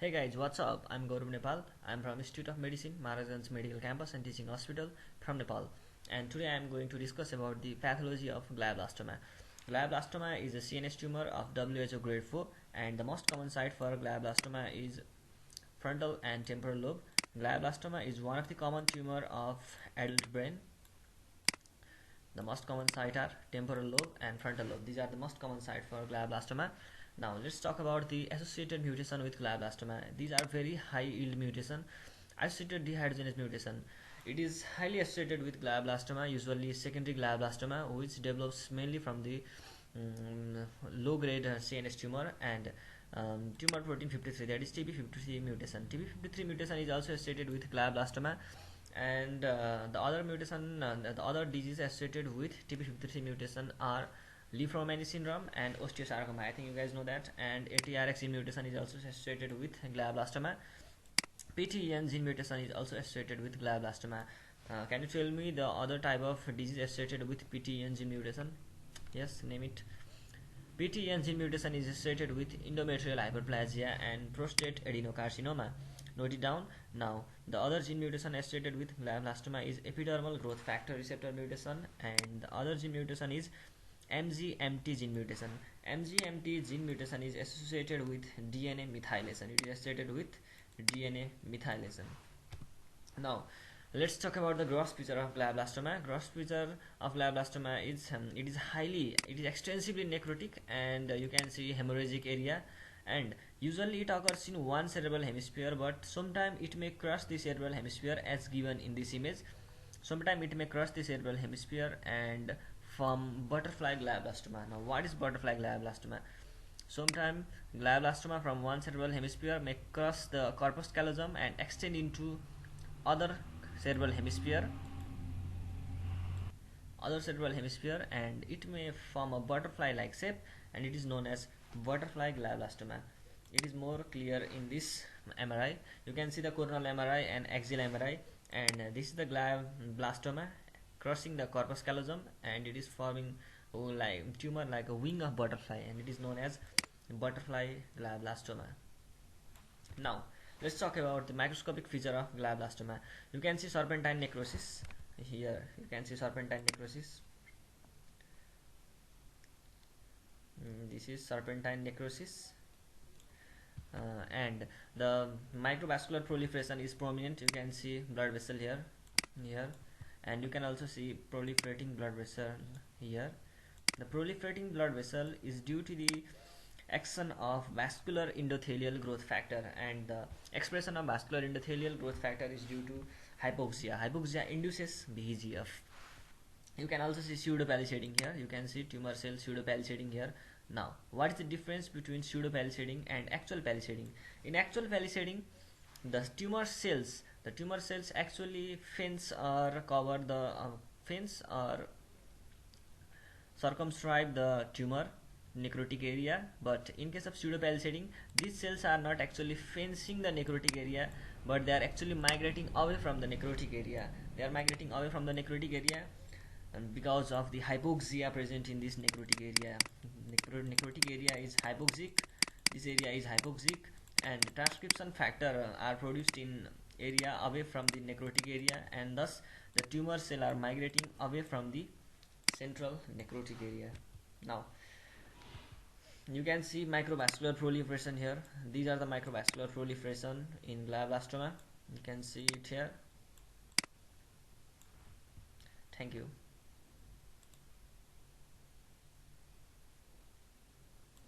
Hey guys, what's up? I'm Gaurav Nepal. I'm from Institute of Medicine, Maharajan's Medical Campus and Teaching Hospital from Nepal. And today I'm going to discuss about the pathology of glioblastoma. Glioblastoma is a CNS tumor of WHO grade 4 and the most common site for glioblastoma is frontal and temporal lobe. Glioblastoma is one of the common tumor of adult brain. The most common site are temporal lobe and frontal lobe. These are the most common site for glioblastoma. Now let's talk about the associated mutation with glioblastoma. These are very high yield mutation. Associated dehydrogenase mutation. It is highly associated with glioblastoma, usually secondary glioblastoma, which develops mainly from the low grade CNS tumor and tumor protein 53, that is TP53 mutation. TP53 mutation is also associated with glioblastoma, and the other disease associated with TP53 mutation are Li-Fraumeni syndrome and osteosarcoma. I think you guys know that. And ATRX gene mutation is also associated with glioblastoma. PTEN gene mutation is also associated with glioblastoma. Can you tell me the other type of disease associated with PTEN gene mutation? Yes, name it. PTEN gene mutation is associated with endometrial hyperplasia and prostate adenocarcinoma. Note it down. Now, the other gene mutation associated with glioblastoma is epidermal growth factor receptor mutation, and the other gene mutation is MGMT gene mutation. MGMT gene mutation is associated with DNA methylation. It is associated with DNA methylation. Now, let's talk about the gross picture of glioblastoma. Gross picture of glioblastoma is it is extensively necrotic, and you can see hemorrhagic area. And usually it occurs in one cerebral hemisphere, but sometimes it may cross the cerebral hemisphere as given in this image. Sometimes it may cross the cerebral hemisphere and form butterfly glioblastoma. Now, what is butterfly glioblastoma? Sometimes glioblastoma from one cerebral hemisphere may cross the corpus callosum and extend into other cerebral hemisphere, and it may form a butterfly-like shape, and it is known as butterfly glioblastoma. It is more clear in this MRI. You can see the coronal MRI and axial MRI, and this is the glioblastoma crossing the corpus callosum, and it is forming like tumor like a wing of butterfly, and it is known as butterfly glioblastoma. Now let's talk about the microscopic feature of glioblastoma. You can see serpentine necrosis here. You can see serpentine necrosis. This is serpentine necrosis, and the microvascular proliferation is prominent. You can see blood vessel here, and you can also see proliferating blood vessel here. The proliferating blood vessel is due to the action of vascular endothelial growth factor, and the expression of vascular endothelial growth factor is due to hypoxia. Hypoxia induces VEGF. You can also see pseudopalisading here. You can see tumor cell pseudopalisading here. Now, what is the difference between pseudopalisading and actual palisading? In actual palisading, the tumor cells actually fence or cover the fence or circumscribe the tumor necrotic area, but in case of pseudopalisading, these cells are not actually fencing the necrotic area, but they are actually migrating away from the necrotic area. And because of the hypoxia present in this necrotic area. Necrotic area is hypoxic. This area is hypoxic, and transcription factor are produced in area away from the necrotic area, and thus the tumor cell are migrating away from the central necrotic area. Now, you can see microvascular proliferation here. These are the microvascular proliferation in glioblastoma. You can see it here. Thank you.